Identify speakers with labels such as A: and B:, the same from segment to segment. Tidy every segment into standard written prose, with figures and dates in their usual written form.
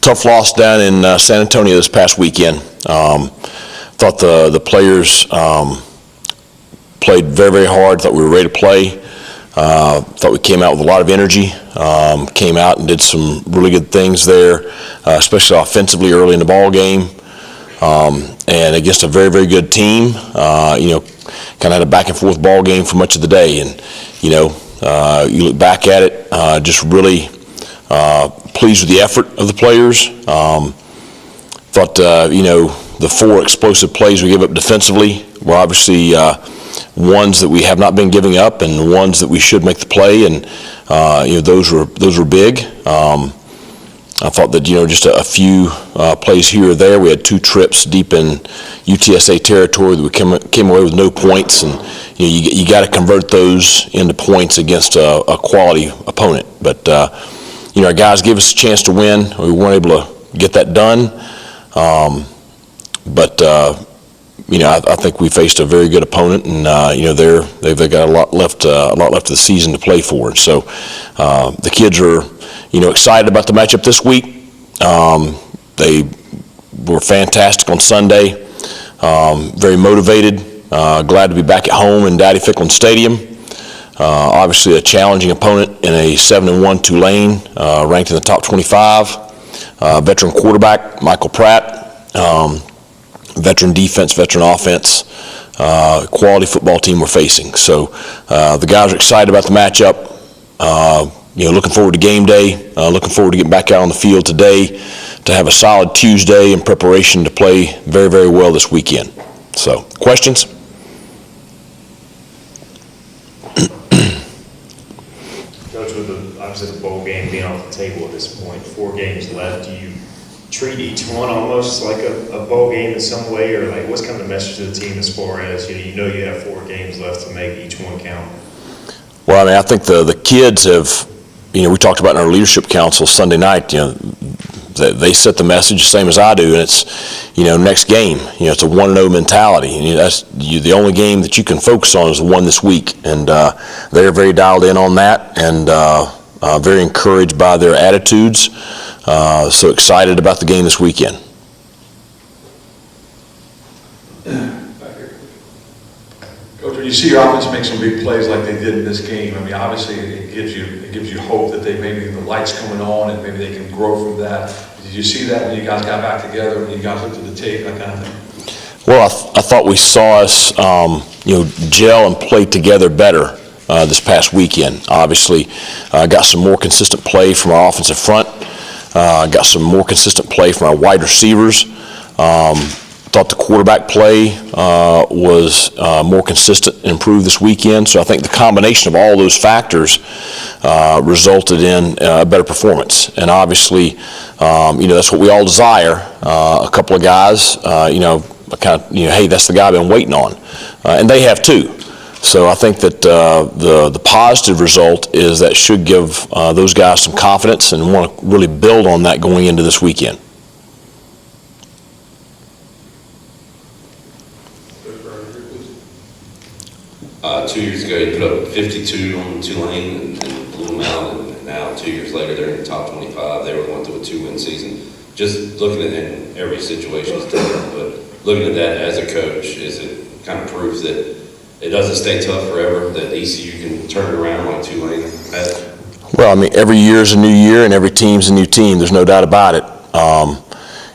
A: Tough loss down in San Antonio this past weekend. Thought the players played very, very hard. Thought we were ready to play. Thought we came out with a lot of energy. Came out and did some really good things there, especially offensively early in the ball game. And against a very, very good team, kind of had a back and forth ball game for much of the day. And, you look back at it, just really pleased with the effort of the players. Thought, the 4 explosive plays we gave up defensively were obviously ones that we have not been giving up and ones that we should make the play. And, those were big. I thought that, just a few plays here or there. We had 2 trips deep in UTSA territory that we came away with no points, and you got to convert those into points against a quality opponent. But our guys gave us a chance to win. We weren't able to get that done, but I think we faced a very good opponent, and they've got a lot left of the season to play for. And so the kids are excited about the matchup this week. They were fantastic on Sunday, very motivated, glad to be back at home in Daddy Ficklin Stadium. Obviously a challenging opponent in a 7-1 Tulane, ranked in the top 25. Veteran quarterback, Michael Pratt, veteran defense, veteran offense, quality football team we're facing. So the guys are excited about the matchup. Looking forward to game day, looking forward to getting back out on the field today to have a solid Tuesday in preparation to play very, very well this weekend. So, questions?
B: Coach, with obviously the bowl game being off the table at this point, 4 games left, do you treat each one almost like a bowl game in some way, or like what's kind of the message to the team as far as you have 4 games left to make each one count? Well,
A: I think the kids have, we talked about in our leadership council Sunday night, they set the message the same as I do, and it's, next game. It's a 1-0 mentality, and that's the only game that you can focus on is the one this week, and they're very dialed in on that, and very encouraged by their attitudes. So excited about the game this weekend.
C: Coach, when you see your offense make some big plays like they did in this game, obviously it gives you hope that maybe the light's coming on and maybe they can grow from that. Did you see that when you guys got back together, when you guys looked at the tape, that kind of thing?
A: Well, I thought we saw us, gel and play together better this past weekend. Obviously, got some more consistent play from our offensive front. Got some more consistent play from our wide receivers. Thought the quarterback play was more consistent and improved this weekend. So I think the combination of all those factors resulted in a better performance. And obviously, that's what we all desire. A couple of guys, hey, that's the guy I've been waiting on. And they have too. So I think that the positive result is that should give those guys some confidence and want to really build on that going into this weekend.
D: 2 years ago, you put up 52 on Tulane and blew them out, and now 2 years later, they're in the top 25. They were going through a 2-win season. Just looking at it, and every situation is different, but looking at that as a coach, is it kind of proof that it doesn't stay tough forever, that ECU can turn it around like Tulane has?
A: Well, every year is a new year, and every team's a new team. There's no doubt about it.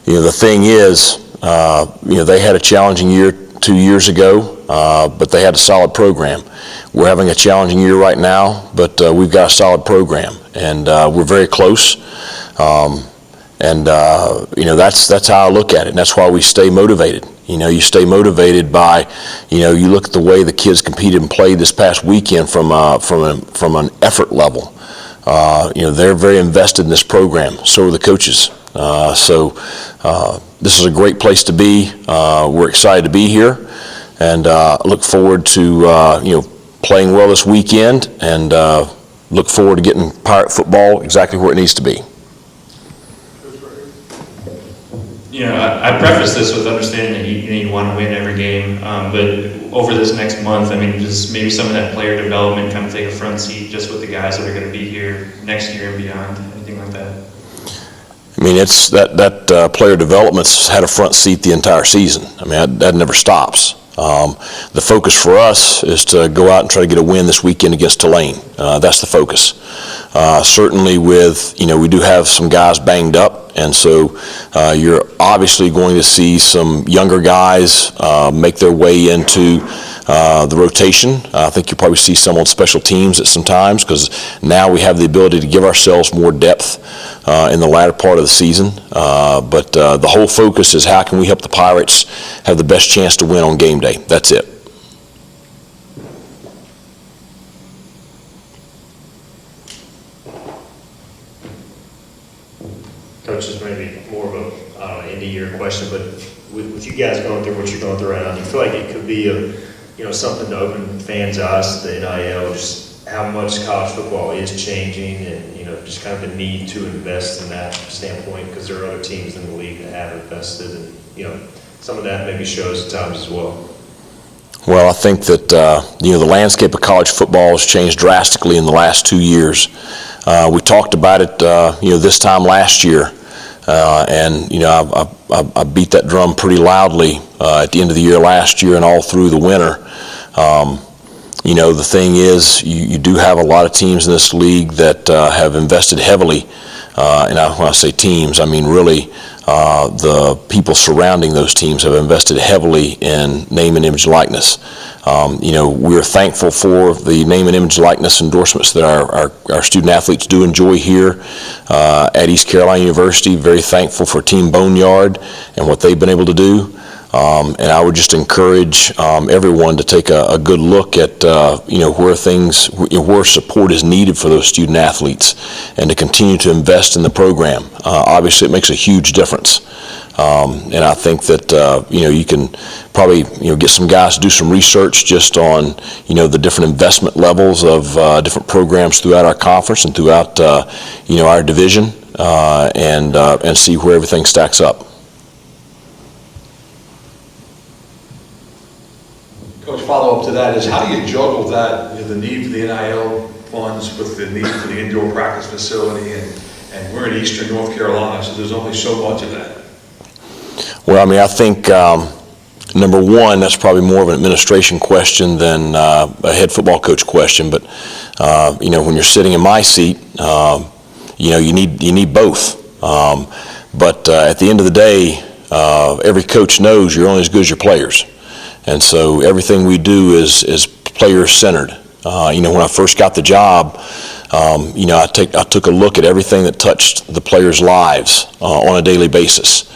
A: The thing is, they had a challenging year 2 years ago, but they had a solid program. We're having a challenging year right now, but we've got a solid program, and we're very close. That's how I look at it, and that's why we stay motivated. You stay motivated by, you look at the way the kids competed and played this past weekend from an effort level. They're very invested in this program. So are the coaches. This is a great place to be. We're excited to be here, and look forward to playing well this weekend, and look forward to getting Pirate football exactly where it needs to be.
E: I preface this with understanding that you want to win every game, but over this next month, does maybe some of that player development kind of take a front seat just with the guys that are going to be here next year and beyond, anything like that?
A: mean, it's that player development's had a front seat the entire season. I mean, that never stops. The focus for us is to go out and try to get a win this weekend against Tulane. That's the focus. Certainly with, we do have some guys banged up, and so you're obviously going to see some younger guys make their way into the rotation. I think you'll probably see some on special teams at some times, because now we have the ability to give ourselves more depth in the latter part of the season. But the whole focus is how can we help the Pirates have the best chance to win on game day. That's it.
B: Coach, this may be more of a, I don't know, end-of-year question, but with you guys going through what you're going through right now, do you feel like it could be something to open fans' eyes to the NIL, just how much college football is changing, and just kind of the need to invest in that standpoint, because there are other teams in the league that have invested, and some of that maybe shows at times as well.
A: Well, I think that the landscape of college football has changed drastically in the last 2 years. We talked about it this time last year, and I beat that drum pretty loudly at the end of the year last year and all through the winter. The thing is, you do have a lot of teams in this league that have invested heavily, and when I say teams, I mean really the people surrounding those teams have invested heavily in name and image likeness. We're thankful for the name and image likeness endorsements that our student athletes do enjoy here at East Carolina University. Very thankful for Team Boneyard and what they've been able to do. And I would just encourage everyone to take a good look at where support is needed for those student athletes, and to continue to invest in the program. Obviously, it makes a huge difference, and I think that you can probably get some guys to do some research just on the different investment levels of different programs throughout our conference and throughout our division, and see where everything stacks up.
C: Coach, follow-up to that is, how do you juggle that, the need for the NIL funds with the need for the indoor practice facility, and we're in eastern North Carolina, so there's only so much of that? Well,
A: I mean, I think number one, that's probably more of an administration question than a head football coach question. But when you're sitting in my seat, you need both. But at the end of the day, every coach knows you're only as good as your players. And so everything we do is player-centered. When I first got the job, I took a look at everything that touched the players' lives on a daily basis.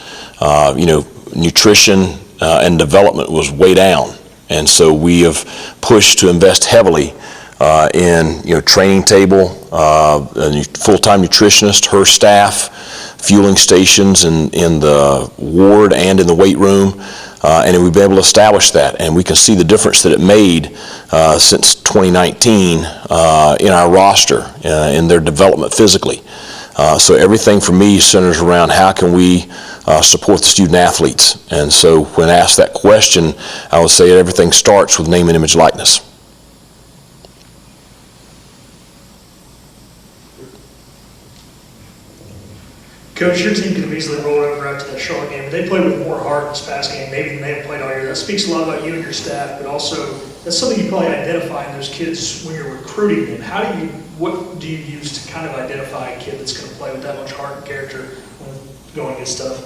A: Nutrition and development was way down. And so we have pushed to invest heavily in training table, a full-time nutritionist, her staff, fueling stations in the ward and in the weight room. And we've been able to establish that, and we can see the difference that it made since 2019 in our roster, in their development physically. So everything for me centers around how can we support the student athletes. And so when asked that question, I would say everything starts with name and image likeness.
F: Coach, your team could have easily rolled over after that Charlotte game, but they played with more heart in this past game, maybe than they have played all year. That speaks a lot about you and your staff, but also that's something you probably identify in those kids when you're recruiting them. What do you use to kind of identify a kid that's going to play with that much heart and character when going against stuff?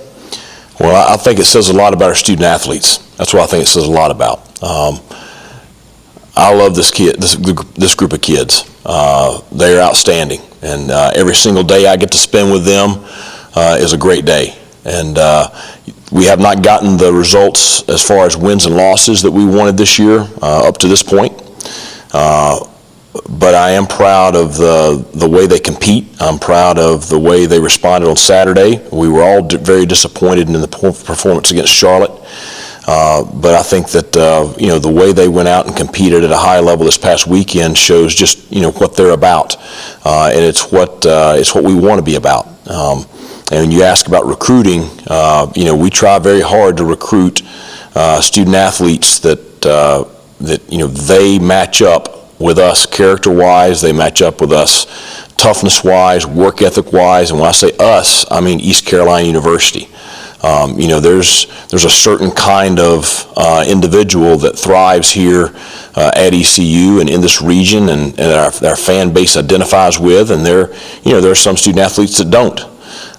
A: Well, I think it says a lot about our student athletes. That's what I think it says a lot about. I love this group of kids. They are outstanding, and every single day I get to spend with them is a great day. And we have not gotten the results as far as wins and losses that we wanted this year up to this point. But I am proud of the way they compete. I'm proud of the way they responded on Saturday. We were all very disappointed in the performance against Charlotte. But I think that the way they went out and competed at a high level this past weekend shows just what they're about, and it's what we want to be about. And when you ask about recruiting, we try very hard to recruit student athletes that they match up with us character-wise. They match up with us toughness-wise, work ethic-wise, and when I say us, I mean East Carolina University. There's a certain kind of individual that thrives here at ECU and in this region, and our fan base identifies with, and there are some student athletes that don't.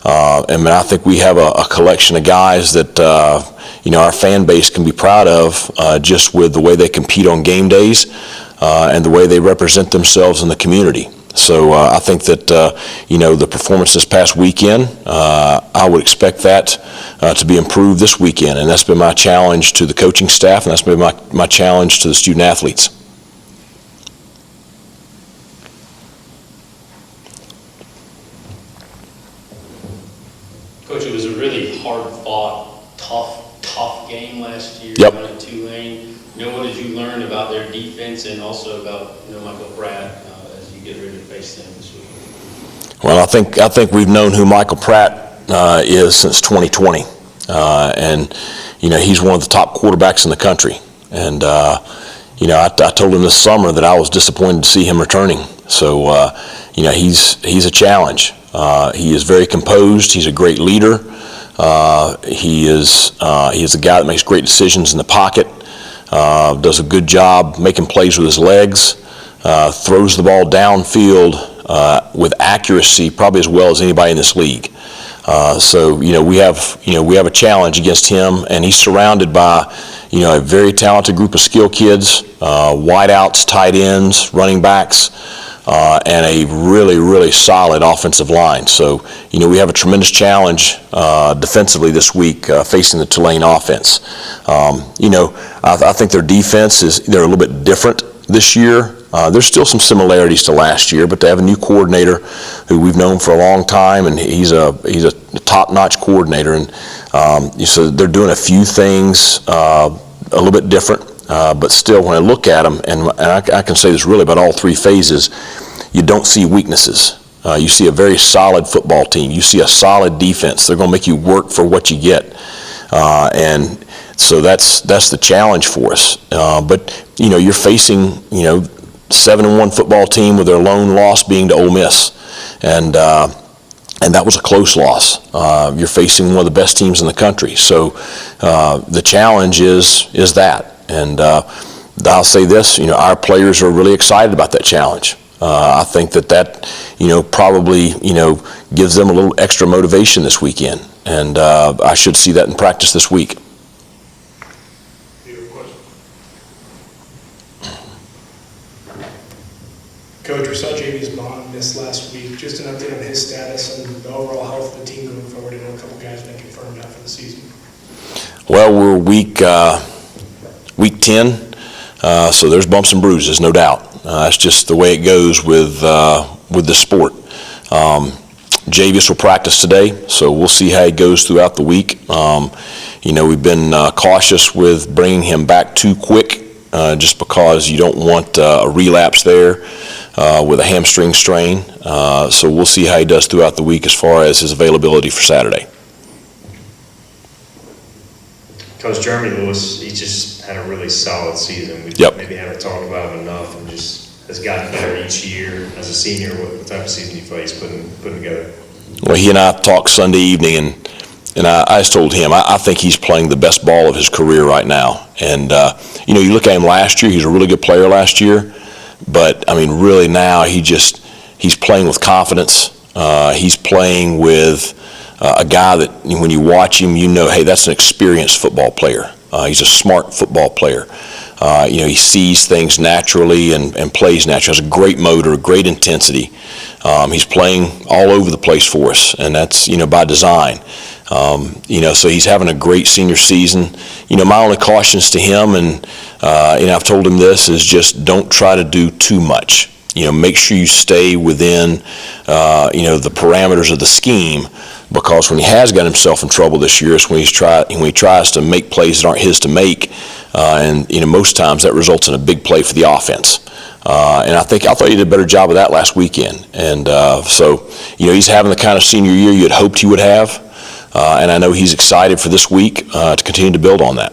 A: I think we have a collection of guys that our fan base can be proud of just with the way they compete on game days and the way they represent themselves in the community. So I think that, the performance this past weekend, I would expect that to be improved this weekend. And that's been my challenge to the coaching staff, and that's been my challenge to the student athletes.
G: Coach, it was a really hard-fought, tough game last year.
A: Yep.
G: Down at Tulane. What did you learn about their defense and also about Michael Pratt as you get ready to face them this week?
A: Well, I think we've known who Michael Pratt is since 2020, and he's one of the top quarterbacks in the country. And I told him this summer that I was disappointed to see him returning. So he's a challenge. He is very composed. He's a great leader. He is a guy that makes great decisions in the pocket. Does a good job making plays with his legs. Throws the ball downfield with accuracy, probably as well as anybody in this league. So we have a challenge against him, and he's surrounded by a very talented group of skill kids, wideouts, tight ends, running backs, and a really, really solid offensive line. So we have a tremendous challenge defensively this week facing the Tulane offense. I think their defense they're a little bit different this year. There's still some similarities to last year, but they have a new coordinator who we've known for a long time, and he's a top-notch coordinator. And so they're doing a few things a little bit different, but still, when I look at them, and I can say this really about all three phases, you don't see weaknesses. You see a very solid football team. You see a solid defense. They're going to make you work for what you get, and so that's the challenge for us. But you're facing 7-1 football team with their lone loss being to Ole Miss, and that was a close loss. You're facing one of the best teams in the country, so the challenge is that. And I'll say this: our players are really excited about that challenge. I think that probably gives them a little extra motivation this weekend, and I should see that in practice this week.
H: Coach, we saw JV's mom miss last week. Just an update on his status and the overall health of the team going forward. I know a couple guys have been confirmed out for the season.
A: Well, we're week 10, so there's bumps and bruises, no doubt. That's just the way it goes with the sport. Javius will practice today, so we'll see how he goes throughout the week. We've been cautious with bringing him back too quick, just because you don't want a relapse there with a hamstring strain. So we'll see how he does throughout the week as far as his availability for Saturday.
B: Coach Jeremy Lewis, he just had a really solid season. We
A: Yep.
B: maybe haven't talked about him enough, and just has gotten better each year. As a senior, what type of season you feel he's putting together?
A: Well, he and I talked Sunday evening, and I just told him I think he's playing the best ball of his career right now. And you look at him last year; he's a really good player last year. But I mean, really now he's playing with confidence. He's playing with a guy that when you watch him, hey, that's an experienced football player. He's a smart football player. He sees things naturally and plays naturally. Has a great motor, great intensity. He's playing all over the place for us, and that's by design. So he's having a great senior season. My only cautions to him, and I've told him this, is just don't try to do too much. Make sure you stay within, the parameters of the scheme, because when he has got himself in trouble this year, it's when he tries to make plays that aren't his to make, and most times that results in a big play for the offense. And I thought he did a better job of that last weekend. And so he's having the kind of senior year you had hoped he would have, and I know he's excited for this week to continue to build on that.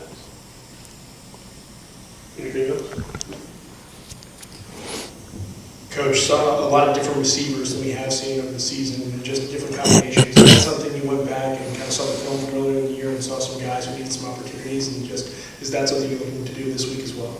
H: Coach, Coach, saw a lot of different receivers than we have seen over the season, and just different combinations. Is that something you went back and kind of saw the film earlier in the year and saw some guys who needed some opportunities, and just, is that something you're looking to do this week as well?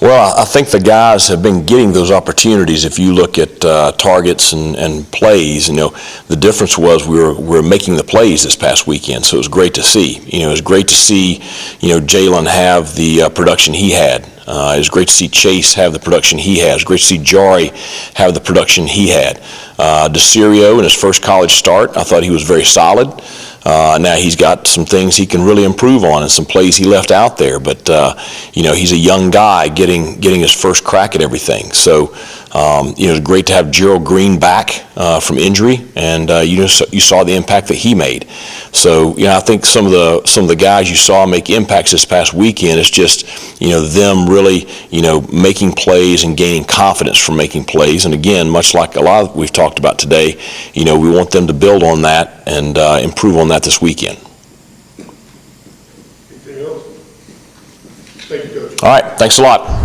A: Well, I think the guys have been getting those opportunities. If you look at targets and plays, the difference was we were making the plays this past weekend, so it was great to see. It was great to see, Jalen have the production he had. It was great to see Chase have the production he has. It was great to see Jari have the production he had. DeCirio, in his first college start, I thought he was very solid. Now he's got some things he can really improve on and some plays he left out there. But, he's a young guy getting his first crack at everything. So, it was great to have Gerald Green back from injury, and you saw the impact that he made. So, I think some of the guys you saw make impacts this past weekend is just, them really, making plays and gaining confidence from making plays. And again, much like a lot we've talked about today, we want them to build on that and improve on that this weekend.
H: Anything else? Thank you, Coach.
A: All right, thanks a lot.